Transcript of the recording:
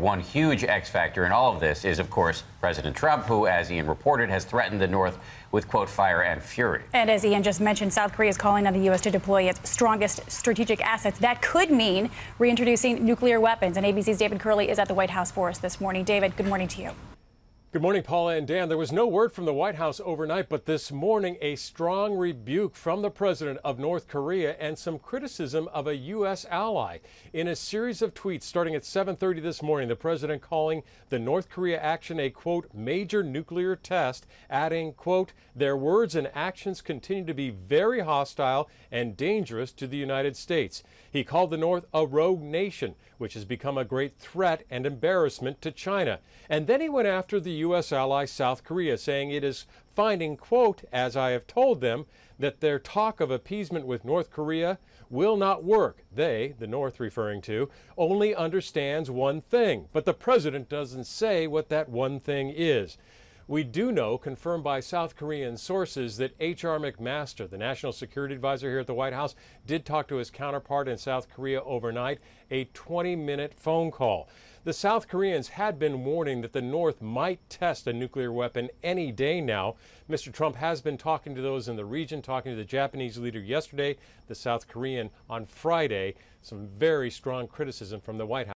One huge X factor in all of this is, of course, President Trump, who, as Ian reported, has threatened the North with, quote, fire and fury. And as Ian just mentioned, South Korea is calling on the U.S. to deploy its strongest strategic assets. That could mean reintroducing nuclear weapons. And ABC's David Curley is at the White House for us this morning. David, good morning to you. Good morning, Paula and Dan. There was no word from the White House overnight, but this morning a strong rebuke from the president of North Korea and some criticism of a U.S. ally. In a series of tweets starting at 7:30 this morning, the president calling the North Korea action a, quote, major nuclear test, adding, quote, their words and actions continue to be very hostile and dangerous to the United States. He called the North a rogue nation, which has become a great threat and embarrassment to China. And then he went after the U.S. ally South Korea, saying it is finding, quote, as I have told them, that their talk of appeasement with North Korea will not work. They, the North referring to, only understands one thing. But the president doesn't say what that one thing is. We do know, confirmed by South Korean sources, that H.R. McMaster, the national security advisor here at the White House, did talk to his counterpart in South Korea overnight, a 20-minute phone call. The South Koreans had been warning that the North might test a nuclear weapon any day now. Mr. Trump has been talking to those in the region, talking to the Japanese leader yesterday, the South Korean on Friday. Some very strong criticism from the White House.